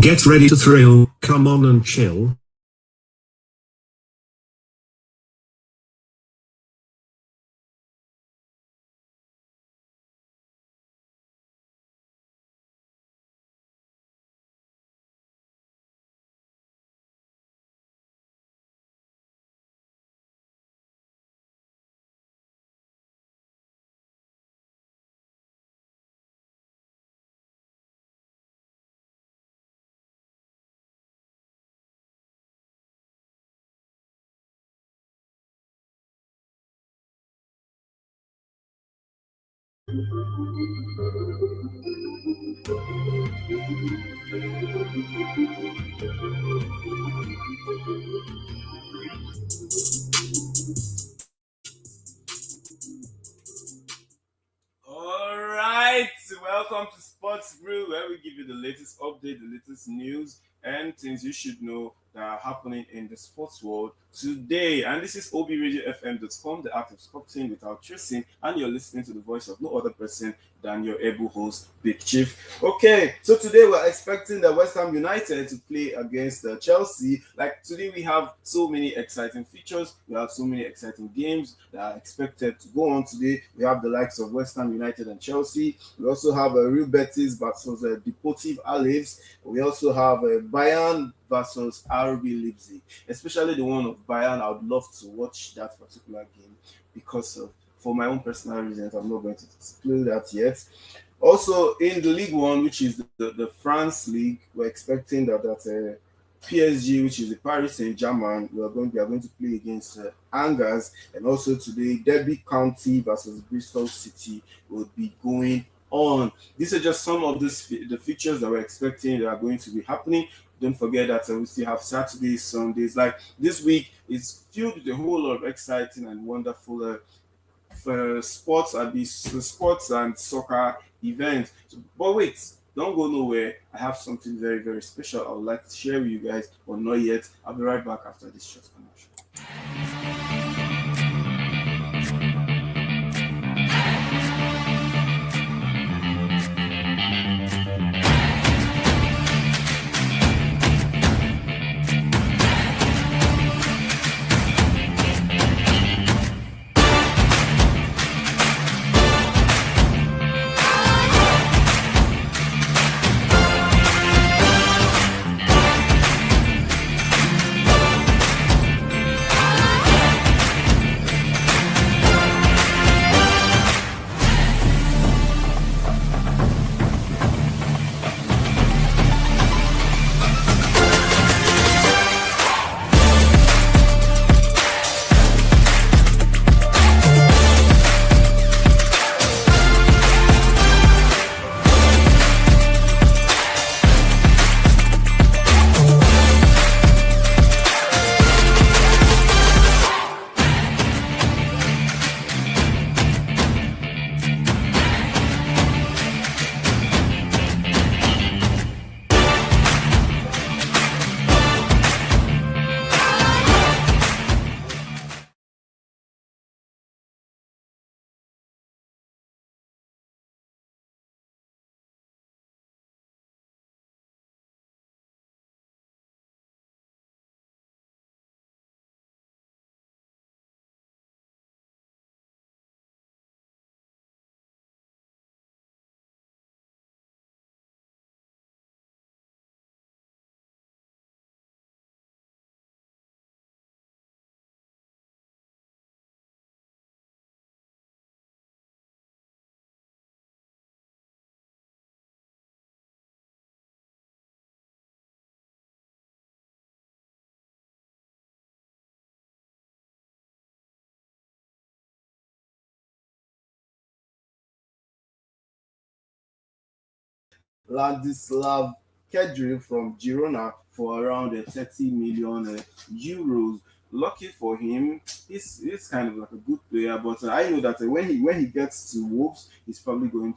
Get ready to thrill, come on and chill. All right, welcome to Sports Brew, where we give you the latest update, the latest news, and things you should know that are happening in the sports world today. And this is obradiofm.com, the art of sporting without tracing, and you're listening to the voice of no other person than your able host, Big Chief. Okay, so today we're expecting the West Ham United to play against Chelsea. Like today, we have so many exciting features. We have so many exciting games that are expected to go on today. We have the likes of West Ham United and Chelsea. We also have Real Betis versus Deportive Alaves. We also have Bayern versus RB Leipzig, especially the one of Bayern. I would love to watch that particular game because of for my own personal reasons. I'm not going to explain that yet. Also, in the League One, which is the France League, we're expecting that PSG, which is the Paris Saint Germain, we are going to play against Angers, and also today Derby County versus Bristol City will be going on. These are just some of the features that we're expecting that are going to be happening. Don't forget that we still have Saturdays, Sundays. Like this week is filled with a whole lot of exciting and wonderful sports and soccer events. So, but wait, don't go nowhere. I have something very, very special I would like to share with you guys, but not yet. I'll be right back after this short commercial. Ladislav Kedri from Girona for around 30 million euros. Lucky for him, he's kind of like a good player, but I know that when he gets to Wolves, he's probably going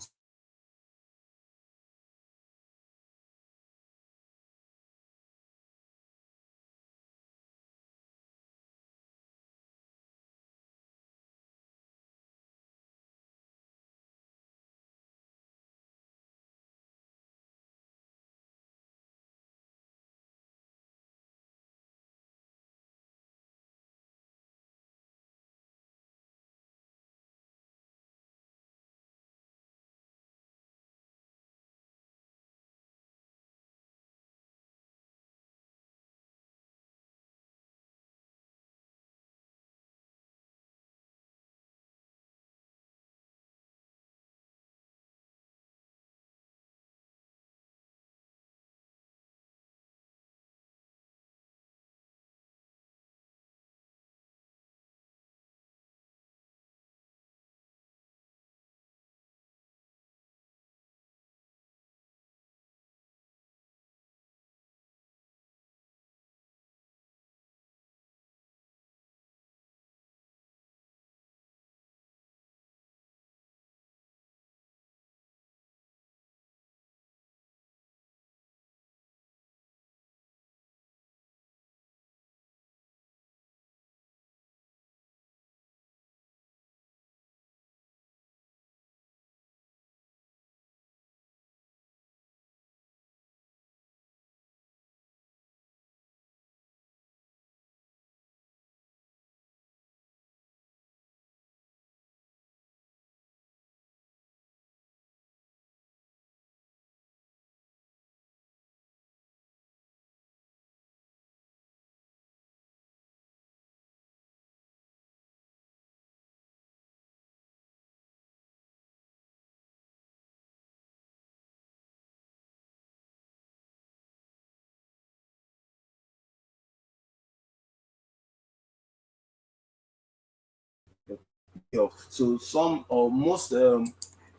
playoffs. So some or most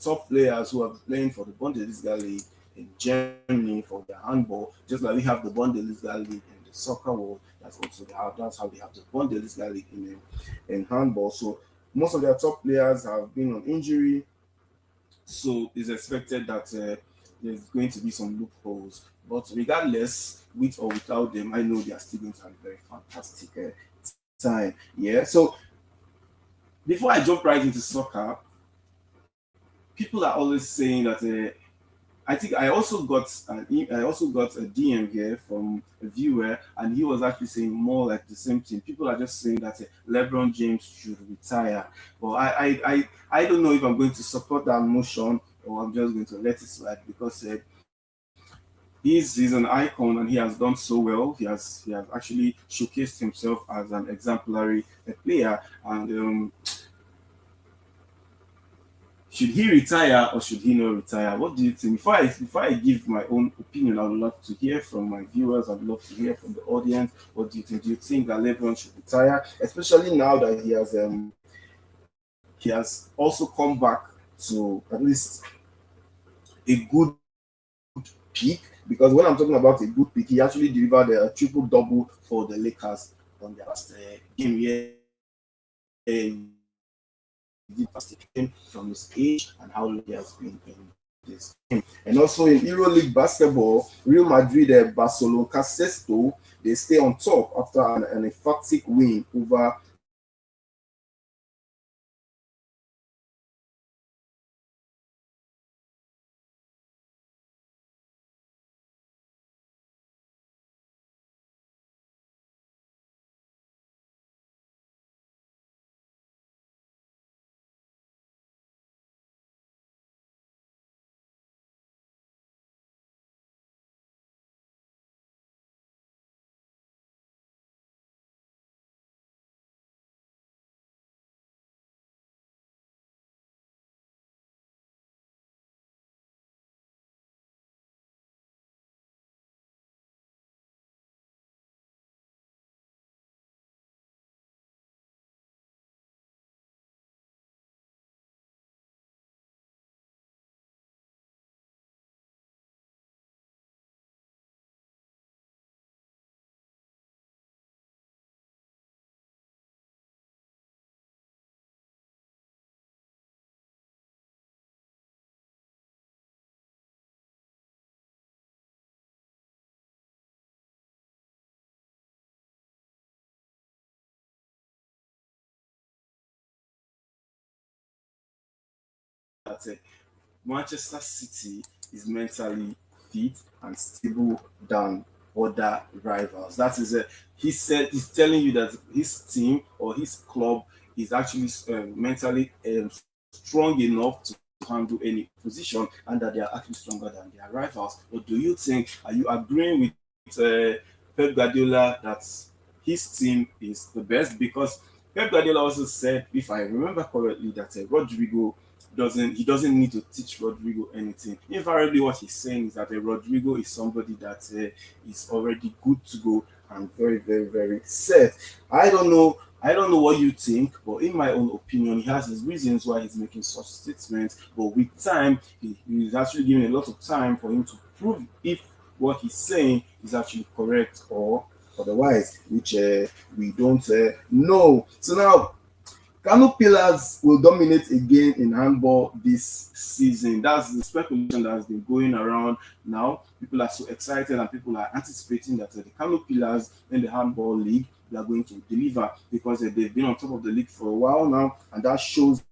top players who are playing for the Bundesliga league in Germany for their handball, just like we have the Bundesliga league in the soccer world. That's how they have the Bundesliga league in handball. So most of their top players have been on injury, so it's expected that there's going to be some loopholes. But regardless, with or without them, I know they are still going to have a very fantastic time. Yeah. So before I jump right into soccer, people are always saying that. I think I also got a DM here from a viewer, and he was actually saying more like the same thing. People are just saying that LeBron James should retire, but I don't know if I'm going to support that motion or I'm just going to let it slide because he's an icon and he has done so well. He has actually showcased himself as an exemplary player, and should he retire or should he not retire? What do you think? Before I give my own opinion, I would love to hear from my viewers. I'd love to hear from the audience. What do you think? Do you think that LeBron should retire, especially now that he has also come back to at least a good peak? Because when I'm talking about a good peak, he actually delivered a triple double for the Lakers on their last game. Yeah, from his age and how long he has been in this game. And also in EuroLeague basketball, Real Madrid Barcelona Sesto, they stay on top after an emphatic win over that Manchester City is mentally fit and stable than other rivals. That is, he's telling you that his team or his club is actually mentally strong enough to handle any position, and that they are actually stronger than their rivals. But do you think? Are you agreeing with Pep Guardiola that his team is the best? Because Pep Guardiola also said, if I remember correctly, that Rodrigo doesn't need to teach Rodrigo anything. Invariably, what he's saying is that Rodrigo is somebody that is already good to go and very, very, very set. I don't know what you think, but in my own opinion, he has his reasons why he's making such statements. But with time, he's actually giving a lot of time for him to prove if what he's saying is actually correct or otherwise, which we don't know. So now Kano Pillars will dominate again in handball this season. That's the speculation that has been going around now. People are so excited and people are anticipating that the Kano Pillars in the handball league they are going to deliver because they've been on top of the league for a while now, and that shows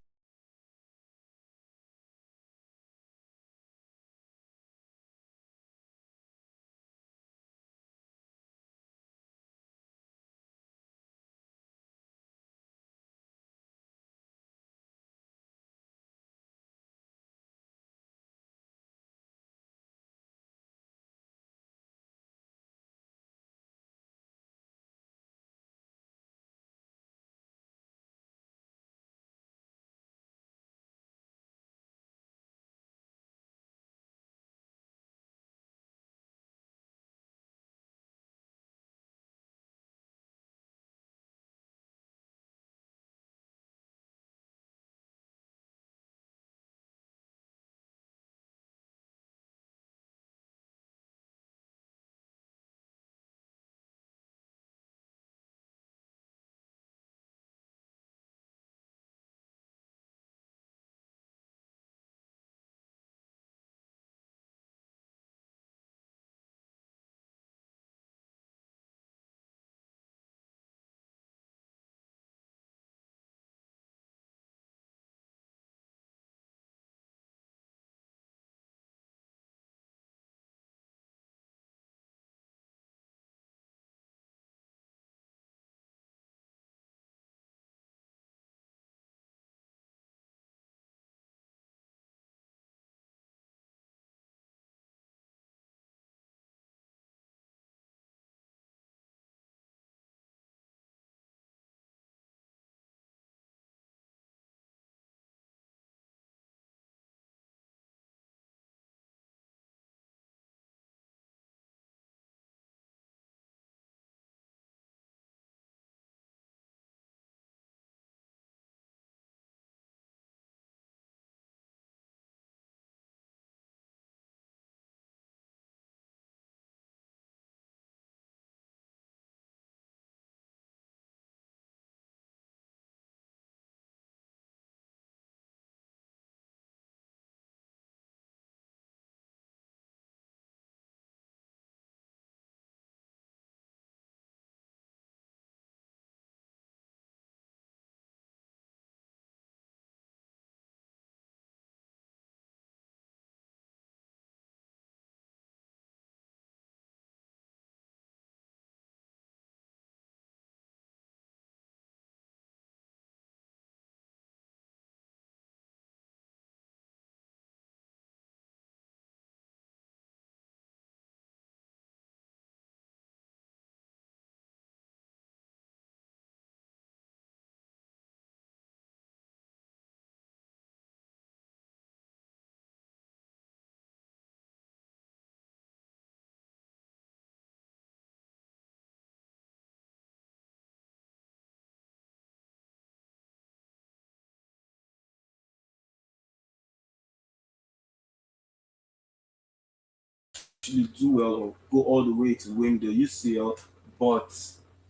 actually do well or go all the way to win the UCL, but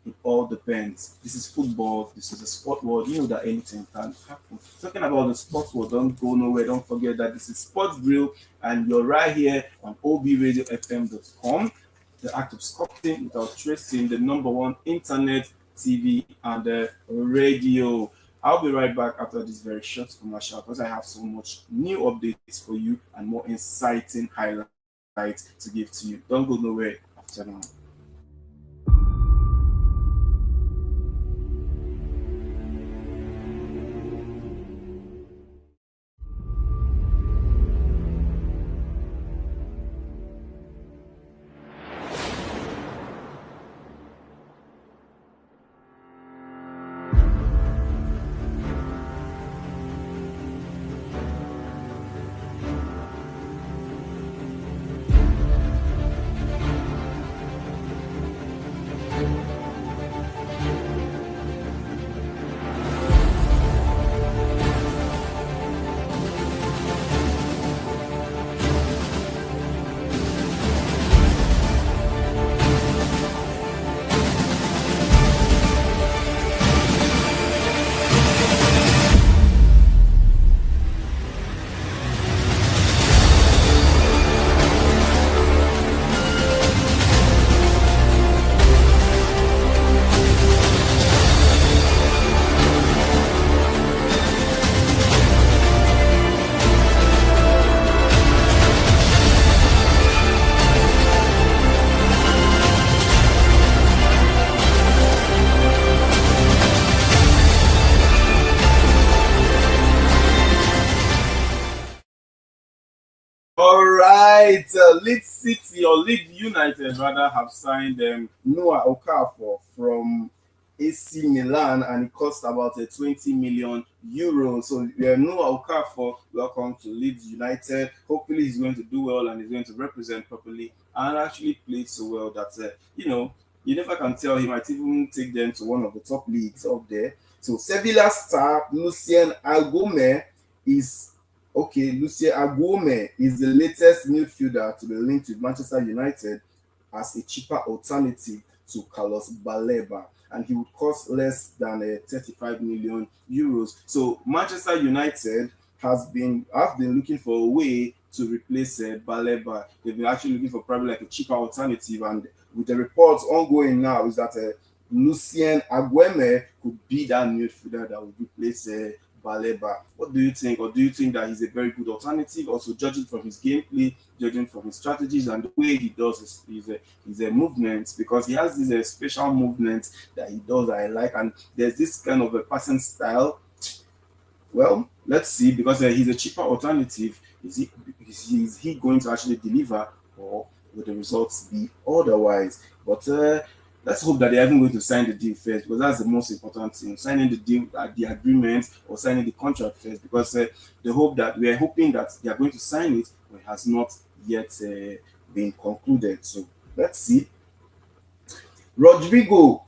it all depends. This is football. This is a sport world. You know that anything can happen. Talking about the sports world, don't go nowhere. Don't forget that this is Sports Grill, and you're right here on obradiofm.com. The act of sculpting without tracing, the number one internet, TV, and radio. I'll be right back after this very short commercial because I have so much new updates for you and more exciting highlights to give to you. Don't go nowhere after now. All right, Leeds City or Leeds United rather have signed Noah Okafor from AC Milan, and it cost about 20 million euros. So Noah Okafor, welcome to Leeds United. Hopefully, he's going to do well and he's going to represent properly and actually play so well that you never can tell. He might even take them to one of the top leagues up there. So Sevilla star Lucien Agome is Okay, Lucien Agüome is the latest midfielder to be linked with Manchester United as a cheaper alternative to Carlos Baleba, and he would cost less than 35 million euros. So Manchester United have been looking for a way to replace Baleba. They've been actually looking for probably like a cheaper alternative, and with the reports ongoing now is that Lucien Agüeme could be that midfielder that would replace Baleba. What do you think? Or do you think that he's a very good alternative? Also, judging from his gameplay, judging from his strategies and the way he does his movements, because he has this special movement that he does that I like, and there's this kind of a passing style. Well, let's see, because he's a cheaper alternative. Is he going to actually deliver, or will the results be otherwise? But let's hope that they're even going to sign the deal first, because that's the most important thing. Signing the deal, the agreement, or signing the contract first, because we are hoping that they are going to sign it, but it has not yet been concluded. So let's see. Rodrigo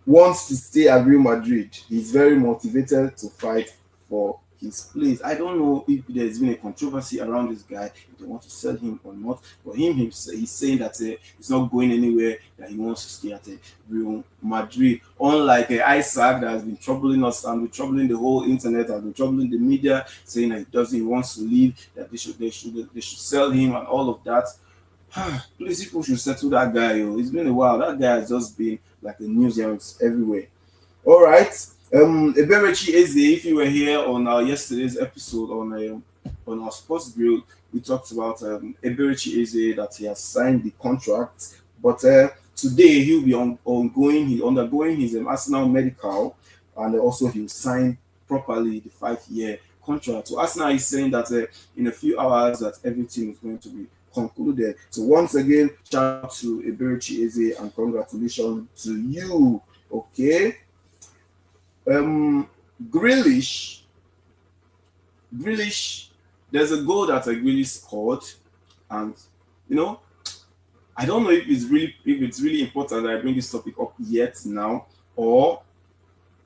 wants to stay at Real Madrid. He's very motivated to fight for his place. I don't know if there's been a controversy around this guy, if they want to sell him or not. But he's saying that he's not going anywhere, that he wants to stay at Real Madrid. Unlike Isaac that has been troubling us and been troubling the whole internet and been troubling the media, saying that he wants to leave, that they should sell him and all of that. Please, people should settle that guy. It's been a while. That guy has just been like a nuisance everywhere. All right. Eberechi Eze, if you were here on our yesterday's episode on our sports grill, we talked about Eberechi Eze, that he has signed the contract, but today he'll be undergoing his Arsenal medical, and also he'll sign properly the 5-year contract. So Arsenal is saying that in a few hours that everything is going to be concluded. So once again, shout out to Eberechi Eze and congratulations to you. Okay. Grealish, there's a goal that Grealish scored, and you know, I don't know if it's really important that I bring this topic up yet now, or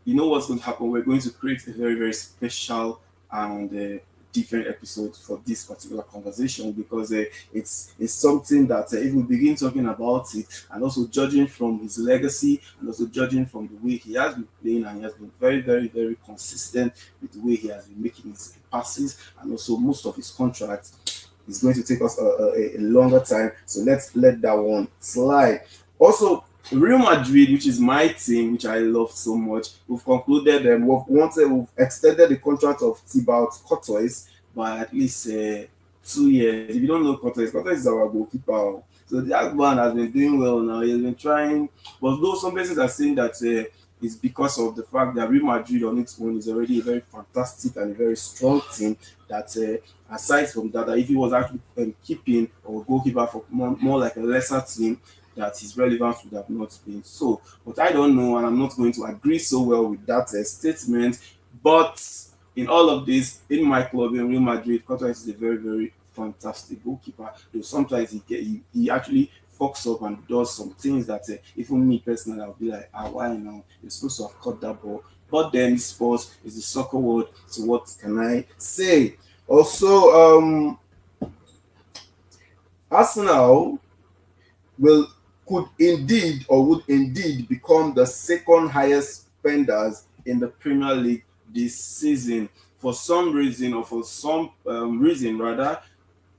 what's going to happen. We're going to create a very very special and different episode for this particular conversation because it's something that if we begin talking about it and also judging from his legacy and also judging from the way he has been playing and he has been very, very, very consistent with the way he has been making his passes and also most of his contracts. It's going to take us a longer time, so let's let that one slide. Also, Real Madrid, which is my team, which I love so much, we've concluded and we've extended the contract of Thibaut Courtois by at least 2 years. If you don't know Courtois is our goalkeeper. So that man has been doing well now. He has been trying, but though some persons are saying that it's because of the fact that Real Madrid on its own is already a very fantastic and a very strong team. That aside from that, if he was actually keeping or goalkeeper for more like a lesser team, that his relevance would have not been so. But I don't know, and I'm not going to agree so well with that statement. But in all of this, in my club in Real Madrid, Courtois is a very, very fantastic goalkeeper. Though sometimes he actually fucks up and does some things that even me personally, I'll be like, why now? You're supposed to have caught that ball. But then sports is the soccer world, so what can I say? Also, Arsenal would indeed become the second highest spenders in the Premier League this season. For some reason, or for some reason rather,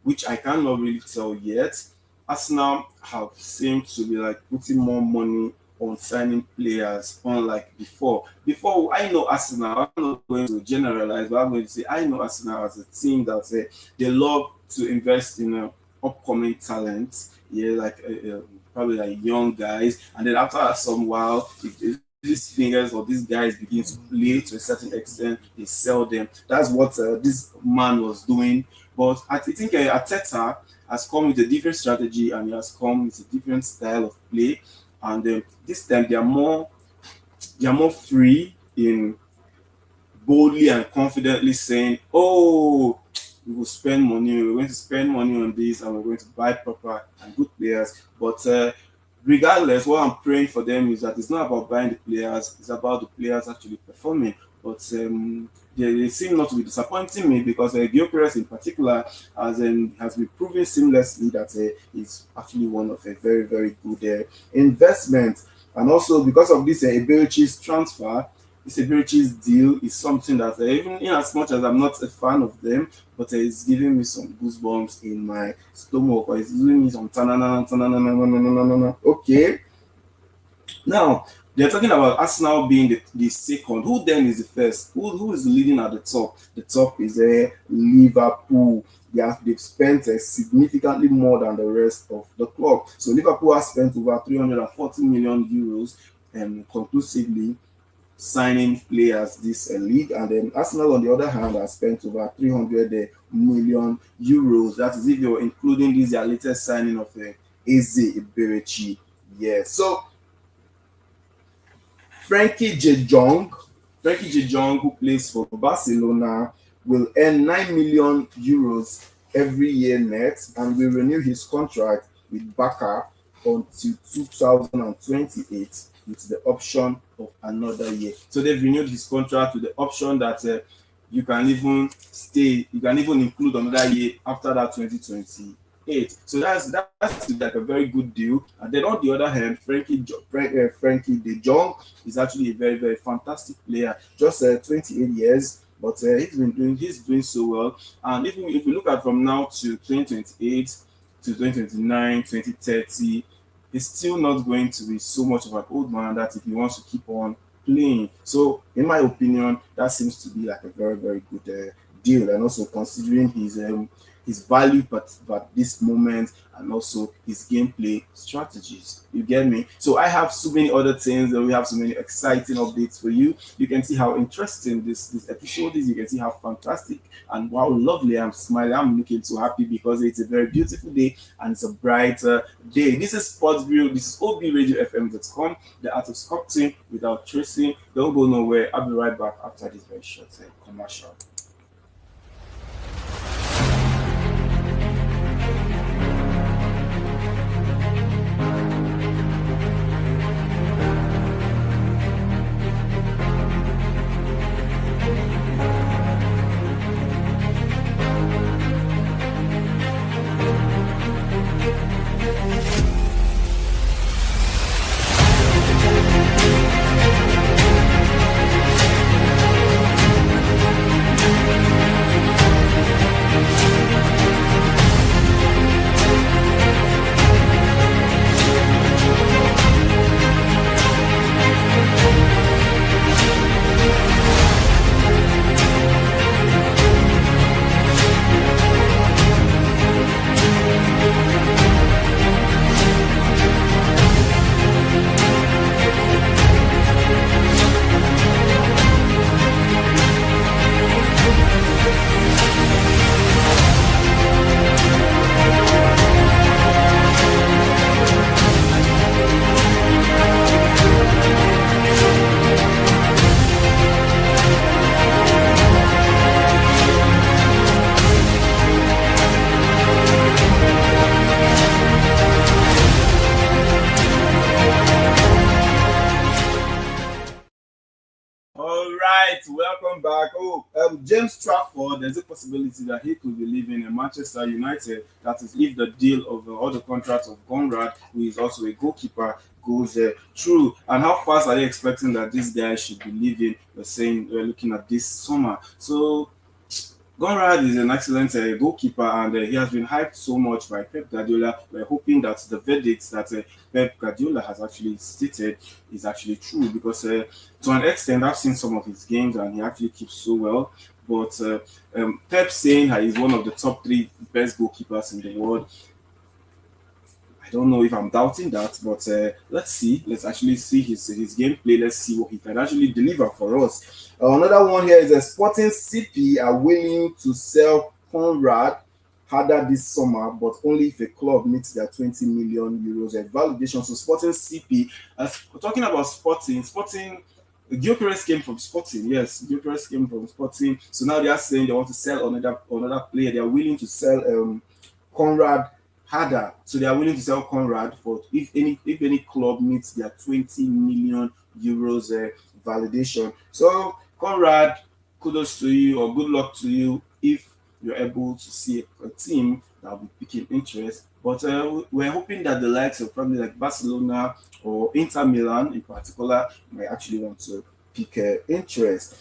which I cannot really tell yet, Arsenal have seemed to be like putting more money on signing players unlike before. Before, I know Arsenal, I'm not going to generalize, but I'm going to say I know Arsenal as a team that they love to invest in upcoming talent, like probably like young guys, and then after some while, if these fingers or these guys begin to play to a certain extent, they sell them. That's what this man was doing. But I think Arteta has come with a different strategy and he has come with a different style of play. And this time they are more free in boldly and confidently saying, "Oh, we will spend money. We're going to spend money on this, and we're going to buy proper and good players." But regardless, what I'm praying for them is that it's not about buying the players; it's about the players actually performing. But they seem not to be disappointing me because Gyökeres in particular has been proving seamlessly that he's actually one of a very, very good investment. And also because of this Eberechi's transfer, this Eberechi's deal is something that even in as much as I'm not a fan of them, but it's giving me some goosebumps in my stomach, or it's giving me some tanana. Okay. Now, they're talking about Arsenal being the second. Who then is the first? Who is leading at the top? The top is Liverpool. They've spent significantly more than the rest of the club. So Liverpool has spent over 340 million euros conclusively signing players this league, and then Arsenal on the other hand has spent over 300 million euros. That is if you're including this their latest signing of Eze Eberechi. Yeah, so Frankie de Jong, who plays for Barcelona, will earn 9 million euros every year net and will renew his contract with Barca until 2028 with the option of another year. So they've renewed his contract with the option that you can even include another year after that 2028. So that's like a very good deal. And then on the other hand, Frankie de Jong is actually a very, very fantastic player. Just 28 years, but he's doing so well. And if we look at from now to 2028 to 2029, 2030, he's still not going to be so much of an old man that if he wants to keep on playing. So in my opinion, that seems to be like a very, very good deal. And also considering his value but this moment and also his gameplay strategies. You get me? So I have so many other things and we have so many exciting updates for you. You can see how interesting this episode is. You can see how fantastic and how lovely I'm smiling. I'm looking so happy because it's a very beautiful day and it's a brighter day. This is Sports Brew. This is obradiofm.com, the art of sculpting without tracing. Don't go nowhere. I'll be right back after this very short commercial. back. Oh, James Trafford, there's a possibility that he could be leaving Manchester United. That is, if the deal of all the contracts of Conrad, who is also a goalkeeper, goes through. And how fast are they expecting that this guy should be leaving? We're saying we're looking at this summer. So Conrad is an excellent goalkeeper, and he has been hyped so much by Pep Guardiola. We're hoping that the verdict that Pep Guardiola has actually stated is actually true, because to an extent, I've seen some of his games and he actually keeps so well. But Pep saying that he's one of the top three best goalkeepers in the world, I don't know if I'm doubting that, but let's see. Let's actually see his gameplay. Let's see what he can actually deliver for us. Another one here is a Sporting CP are willing to sell Conrad harder this summer, but only if a club meets their 20 million euros validation. So Sporting CP, as we're talking about Sporting. Gyökeres came from Sporting, yes. Gyökeres came from Sporting. So now they are saying they want to sell another player. They are willing to sell Conrad harder. So they are willing to sell Conrad for if any club meets their 20 million euros validation. So Conrad, kudos to you, or good luck to you if you're able to see a team that will be picking interest. But we're hoping that the likes of probably like Barcelona or Inter Milan in particular might actually want to pick interest.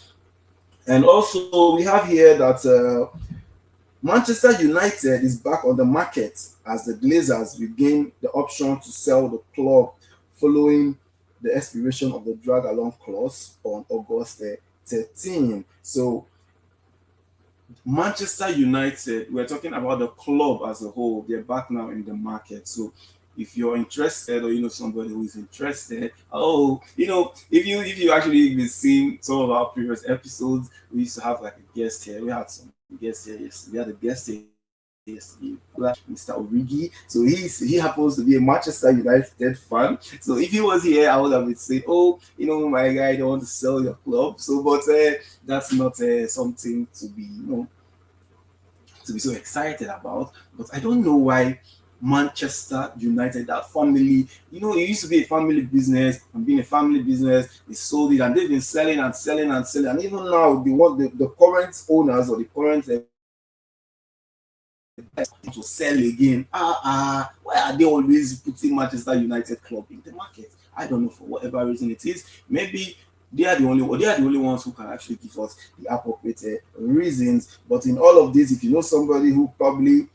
And also we have here that Manchester United is back on the market as the Glazers regain the option to sell the club following the expiration of the drag along clause on August 13. So Manchester United, we're talking about the club as a whole, they're back now in the market. So if you're interested, or you know somebody who is interested, if you actually been seeing some of our previous episodes, we used to have like a guest here. We had some guests here yesterday. We had a guest here yesterday, Mr. Origi. So he happens to be a Manchester United fan. So if he was here, I would have been saying, "Oh, my guy, don't want to sell your club." So, but that's not something to be so excited about. But I don't know why Manchester United, that family, it used to be a family business, and being a family business, they sold it, and they've been selling and selling and selling. And even now, they want the current owners, or the current to sell again. Why are they always putting Manchester United club in the market? I don't know, for whatever reason it is. Maybe they are the only ones who can actually give us the appropriate reasons. But in all of this, if you know somebody who probably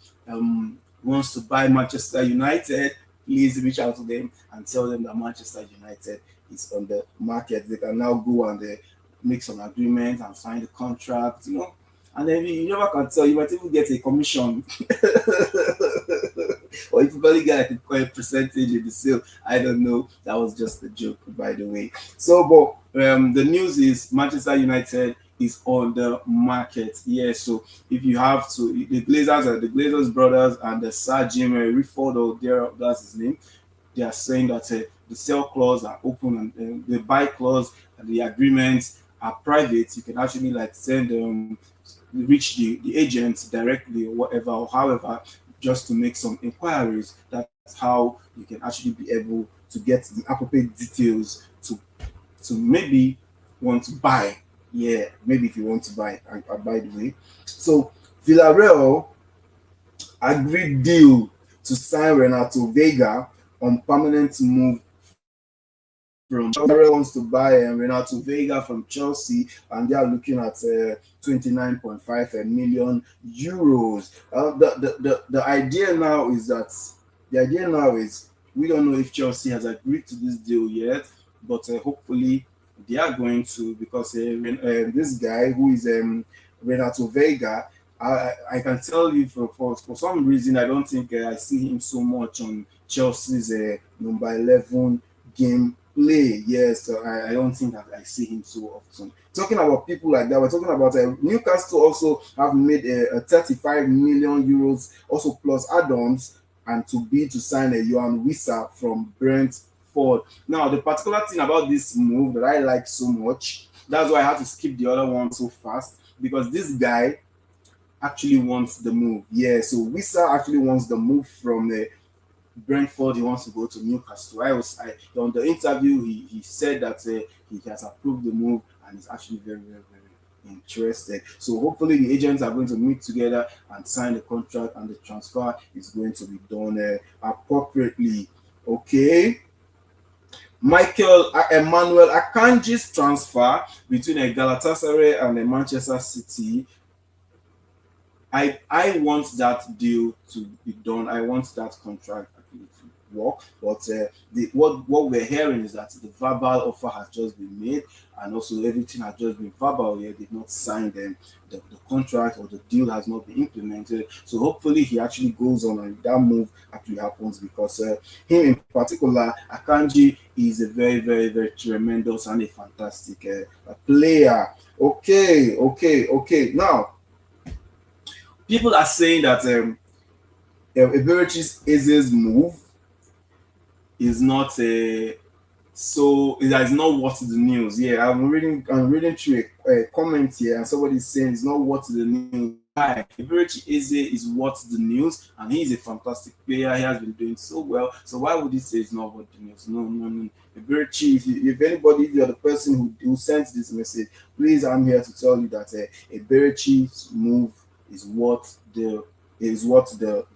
wants to buy Manchester United, please reach out to them and tell them that Manchester United is on the market. They can now go and make some agreements and sign the contract, and then you never can tell. You might even get a commission, or you probably get like a percentage in the sale. I don't know. That was just a joke, by the way. So, but the news is Manchester United is on the market. Yeah. So if you have to, the Glazers brothers and the Sir Jim Rifford, or that's his name. They are saying that the sell clause are open, and the buy clause and the agreements are private. You can actually like send reach the agent directly, or whatever, or however, just to make some inquiries. That's how you can actually be able to get the appropriate details to maybe want to buy. Yeah, maybe if you want to buy, by the way. So Villarreal agreed deal to sign Renato Vega on permanent move from Chelsea. Wants to buy Renato Vega from Chelsea, and they are looking at 29.5 million euros. The idea now is we don't know if Chelsea has agreed to this deal yet, but hopefully they are going to, because this guy who is Renato Vega, I can tell you for some reason I don't think I see him so much on Chelsea's number 11 game play. Yes, so I don't think that I see him so often. Talking about people like that, we're talking about Newcastle also have made a 35 million euros also plus add-ons, and to be to sign a Johan Wissa from Brentford. Now, the particular thing about this move that I like so much, that's why I had to skip the other one so fast, because this guy actually wants the move. Yeah, so Wissa actually wants the move from Brentford. He wants to go to Newcastle. On the interview, he said that he has approved the move, and he's actually very, very, very interested. So hopefully the agents are going to meet together and sign the contract, and the transfer is going to be done appropriately. Okay. Michael Emmanuel Akanji's transfer between a Galatasaray and a Manchester City. I want that deal to be done. I want that contract actually to work. But what we're hearing is that the verbal offer has just been made, and also everything has just been verbal here. They've not signed them. The contract or the deal has not been implemented. So hopefully he actually goes on and that move actually happens, because him in particular, Akanji, is a very, very, very tremendous and a fantastic player. Okay. Now, people are saying that Eberechi's Eze's move is not so that is not worth the news. Yeah, I'm reading through a comment here, and somebody is saying it's not worth the news. Why? Eberechi Eze is worth the news, and he is a fantastic player. He has been doing so well. So why would he say it's not worth the news? No. Eberechi, if anybody, if you're the person who sent this message, please, I'm here to tell you that Eberechi's move is what the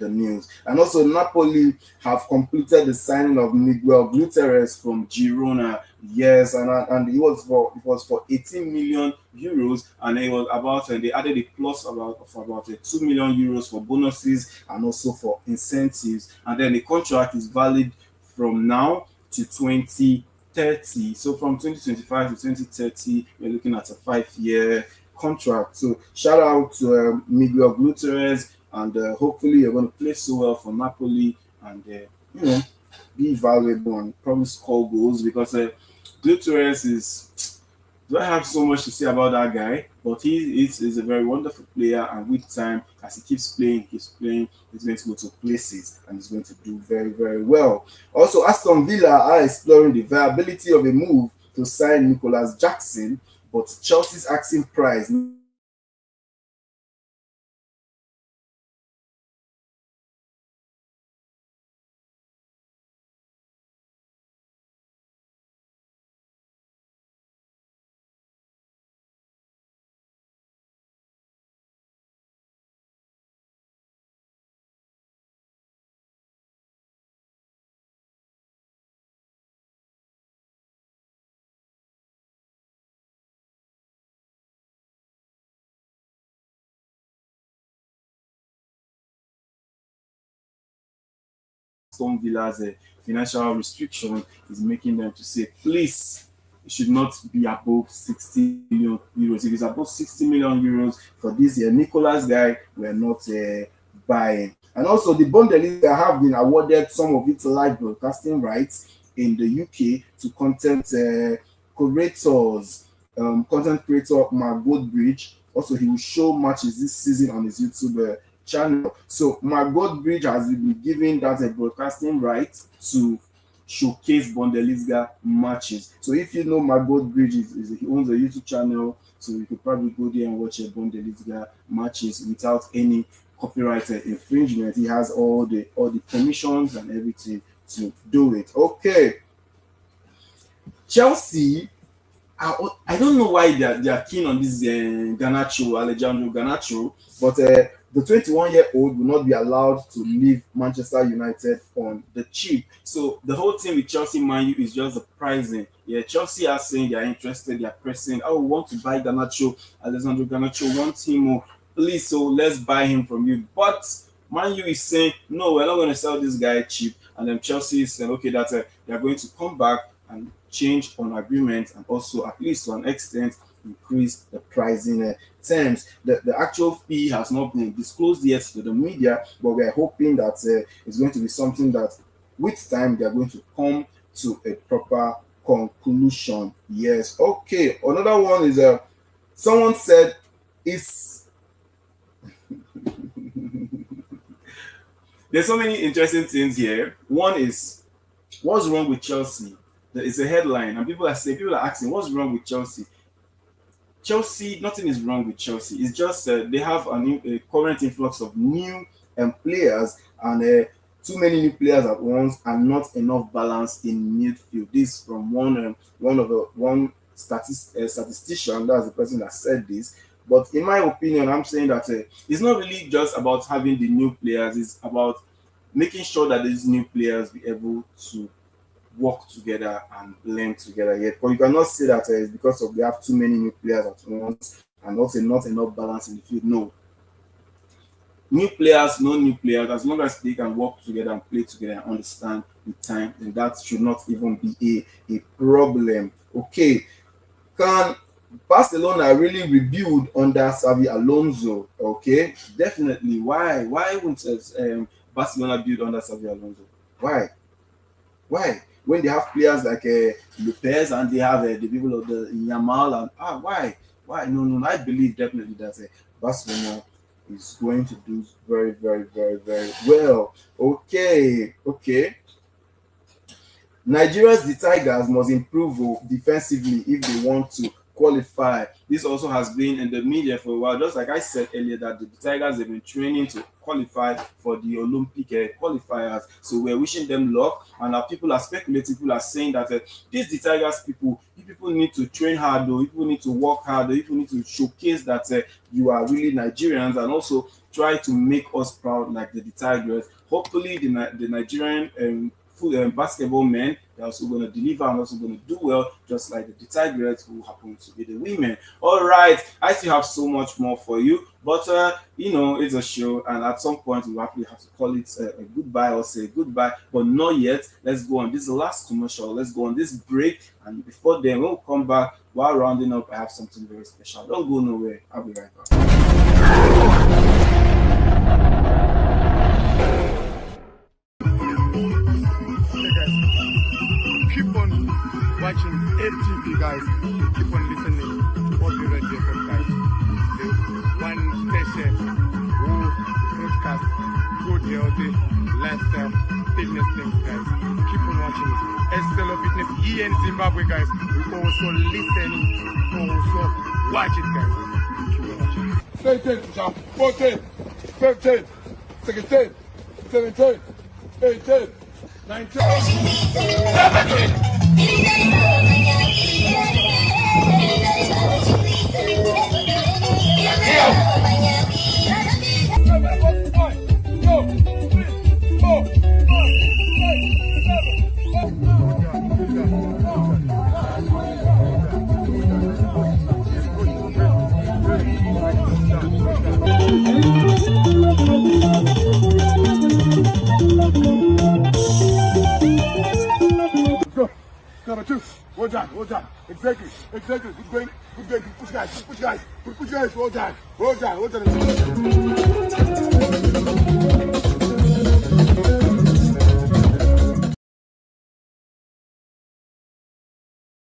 news. And also Napoli have completed the signing of Miguel Gutierrez from Girona. Yes, and it was for 18 million euros, and it was about they added a plus of about 2 million euros for bonuses and also for incentives, and then the contract is valid from now to 2030. So from 2025 to 2030, we're looking at a 5-year contract. So shout out to Miguel Gutierrez, and hopefully you're going to play so well for Napoli, and be valuable and probably score goals, because Gutierrez is. Do I have so much to say about that guy? But he is a very wonderful player, and with time, as he keeps playing, he's going to go to places and he's going to do very, very well. Also, Aston Villa are exploring the viability of a move to sign Nicholas Jackson, but Chelsea's asking price Aston Villa's financial restriction is making them to say, please, it should not be above 60 million euros. If it's above 60 million euros for this year, Nicolas guy, we're not buying. And also, the Bundesliga have been awarded some of its live broadcasting rights in the UK to content creators. Content creator Mark Goldbridge. Also, he will show matches this season on his YouTube channel. So Mark Goldbridge has been given that a broadcasting right to showcase Bundesliga matches. So if you know Mark Goldbridge, he owns a YouTube channel, so you could probably go there and watch a Bundesliga matches without any copyright infringement. He has all the permissions and everything to do it. Okay, Chelsea. I don't know why they are keen on this Garnacho, Alejandro Garnacho, but the 21-year-old will not be allowed to leave Manchester United on the cheap. So the whole thing with Chelsea Man U is just the pricing. Yeah, Chelsea are saying they are interested, they are pressing. Oh, we want to buy Garnacho, Alejandro Garnacho, want him, oh, please, so let's buy him from you. But Man U is saying, no, we're not going to sell this guy cheap. And then Chelsea is saying, okay, that they are going to come back and change on agreement, and also at least to an extent increase the pricing terms. The actual fee has not been disclosed yet to the media, but we are hoping that it's going to be something that with time they are going to come to a proper conclusion. Yes. Okay. Another one is someone said it's there's so many interesting things here. One is, what's wrong with Chelsea? It's a headline, and people are asking, what's wrong with Chelsea? Chelsea, nothing is wrong with Chelsea. It's just they have a current influx of new players, and too many new players at once, and not enough balance in midfield. This from one statistician. That's the person that said this. But in my opinion, I'm saying that it's not really just about having the new players. It's about making sure that these new players be able to work together and learn together. Yet, but you cannot say that it's because of they have too many new players at once and also not enough balance in the field. No, new players, no new players, as long as they can work together and play together and understand with time, then that should not even be a problem. Okay, can Barcelona really rebuild under Xavi Alonso? Okay, definitely. Why? Why wouldn't Barcelona build under Xavi Alonso? Why? Why? When they have players like Lopez and they have the people of the Yamal and why? Why? No, no, no. I believe definitely that Barcelona is going to do very, very, very, very well. Okay, okay. Nigeria's the Tigers must improve defensively if they want to qualify. This also has been in the media for a while. Just like I said earlier, that the Tigers have been training to qualify for the Olympic qualifiers. So we're wishing them luck. And people are speculating, people are saying that these the Tigers people, you people need to train hard, though. You people need to work hard, though. You people need to showcase that you are really Nigerians and also try to make us proud like the Tigers. Hopefully, the Nigerian basketball men, they're also going to deliver and also going to do well, just like the Tigers who happen to be the women. All right, I still have so much more for you, but it's a show, and at some point we actually have to call it a goodbye or say goodbye, but not yet. Let's go on. This is the last commercial. Let's go on this break, and before then, when we come back, while rounding up, I have something very special. Don't go nowhere. I'll be right back. Keep on watching FTV, guys. Keep on listening to all the radio from guys. The one station who broadcast good healthy lifestyle fitness things, guys. Keep on watching it. SLO Fitness in Zimbabwe, guys. We also listen, also watch it, guys. Keep on watching. 13, 14, 15, 16, 17, 18, 19. Number two, well done, well done. Exactly. Good going, push guys, push guys, well done.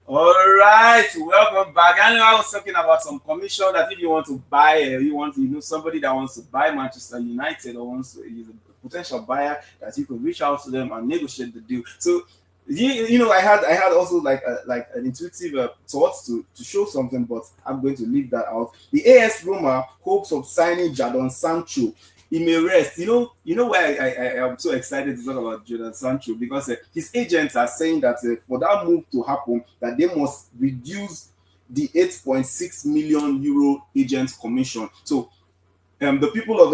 All right, welcome back. I know I was talking about some commission that if you want to buy, somebody that wants to buy Manchester United or wants to is a potential buyer, that you could reach out to them and negotiate the deal. So I had also like an intuitive thought to show something, but I'm going to leave that out. The AS Roma hopes of signing Jadon Sancho. He may rest. You know why I am so excited to talk about Jadon Sancho, because his agents are saying that for that move to happen, that they must reduce the 8.6 million euro agent commission. So the people of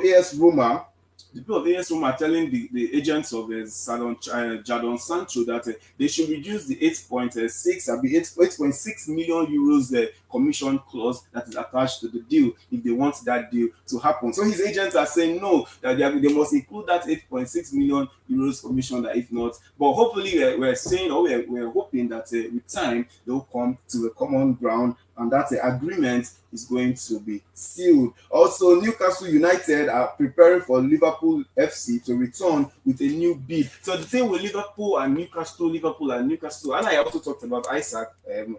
AS Roma. The people of AS Roma are telling the agents of Jadon Sancho that they should reduce the 8.6 million euros commission clause that is attached to the deal if they want that deal to happen. So his agents are saying no, that they must include that 8.6 million euros commission, that if not, but hopefully we're saying, or we're hoping that with time they'll come to a common ground and that agreement is going to be sealed. Also, Newcastle United are preparing for Liverpool FC to return with a new bid. So the thing with Liverpool and Newcastle, and I also talked about Isaac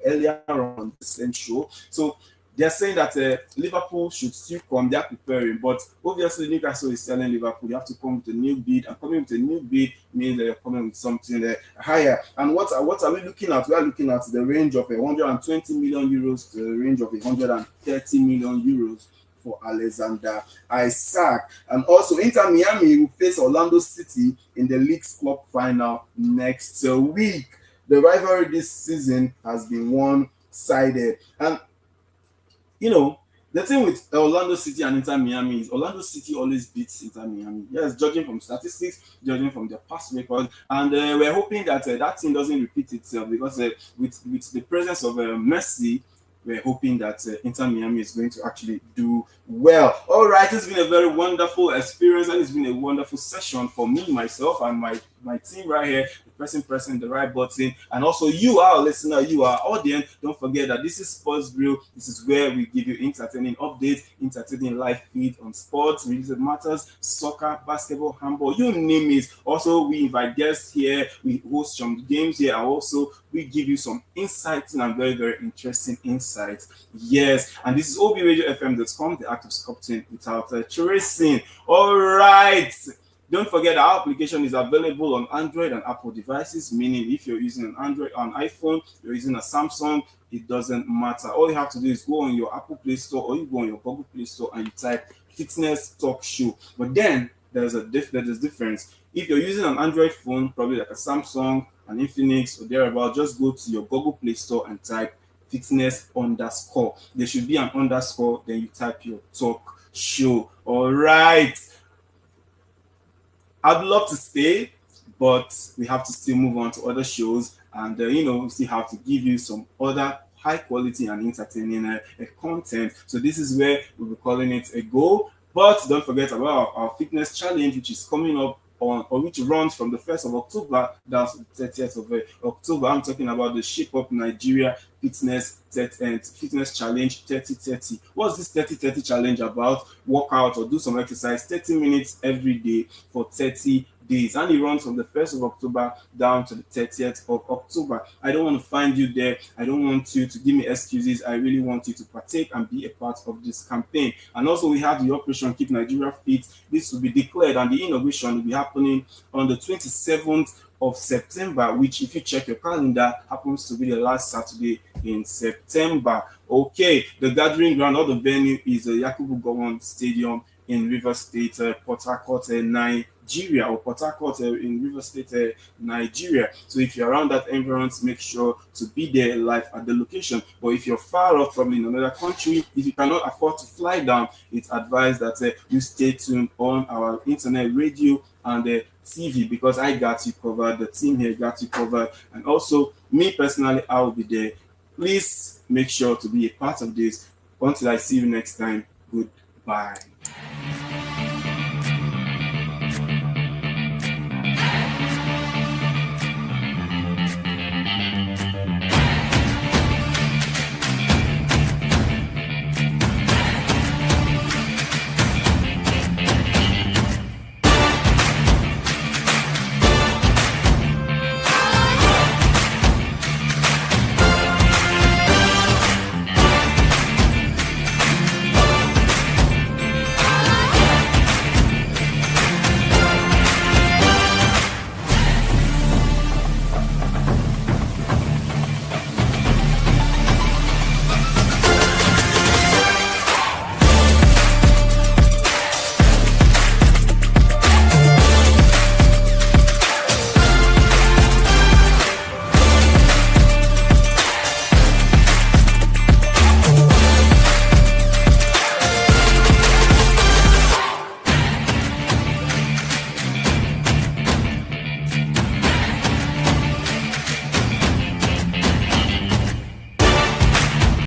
earlier on the same show. So they're saying that Liverpool should still come. They're preparing, but obviously Newcastle is telling Liverpool you have to come with a new bid, and coming with a new bid means that you're coming with something higher. And what are we looking at? We are looking at the range of 120 million euros to the range of 130 million euros for Alexander Isaac. And also Inter Miami will face Orlando City in the League's Cup final next week. The rivalry this season has been one-sided. And you know, the thing with Orlando City and Inter Miami is Orlando City always beats Inter Miami. Yes, judging from statistics, judging from their past record, and we're hoping that that thing doesn't repeat itself because with the presence of Messi, we're hoping that Inter Miami is going to actually do well. All right, it's been a very wonderful experience and it's been a wonderful session for me, myself, and my team right here, the person pressing the right button, and also you, our listener, you, our audience. Don't forget that this is Sports Grill. This is where we give you entertaining updates, entertaining live feed on sports, related matters, soccer, basketball, handball, you name it. Also, we invite guests here, we host some games here, and also we give you some insights and very, very interesting insights. Yes, and this is obradiofm.com, the act of sculpting without tracing. All right. Don't forget our application is available on Android and Apple devices, meaning if you're using an Android or an iPhone, you're using a Samsung, it doesn't matter. All you have to do is go on your Apple Play Store or you go on your Google Play Store and you type Fitness Talk Show. But then there's a difference. If you're using an Android phone, probably like a Samsung, an Infinix, or thereabout, just go to your Google Play Store and type fitness underscore. There should be an underscore, then you type your talk show. All right. I'd love to stay, but we have to still move on to other shows, and we still have to give you some other high quality and entertaining content. So this is where we'll be calling it a go. But don't forget about our fitness challenge, which is coming up on, or which runs from the 1st of October down to the 30th of October. I'm talking about the Shape Up Nigeria Fitness Challenge 30-30. What's this 30-30 challenge about? Work out or do some exercise 30 minutes every day for 30 days, and it runs from the 1st of October down to the 30th of October. I don't want to find you there. I don't want you to give me excuses. I really want you to partake and be a part of this campaign. And also, we have the Operation Keep Nigeria Fit. This will be declared, and the inauguration will be happening on the 27th of September, which, if you check your calendar, happens to be the last Saturday in September. Okay, the gathering ground or the venue is Yakubu Gowon Stadium in River State, Port Harcourt, Nigeria, or Port Harcourt in River State, Nigeria. So if you're around that environment, make sure to be there live at the location. But if you're far off, probably in another country, if you cannot afford to fly down, it's advised that you stay tuned on our internet radio and TV, because I got you covered, the team here got you covered, and also me personally, I will be there. Please make sure to be a part of this. Until I see you next time, goodbye.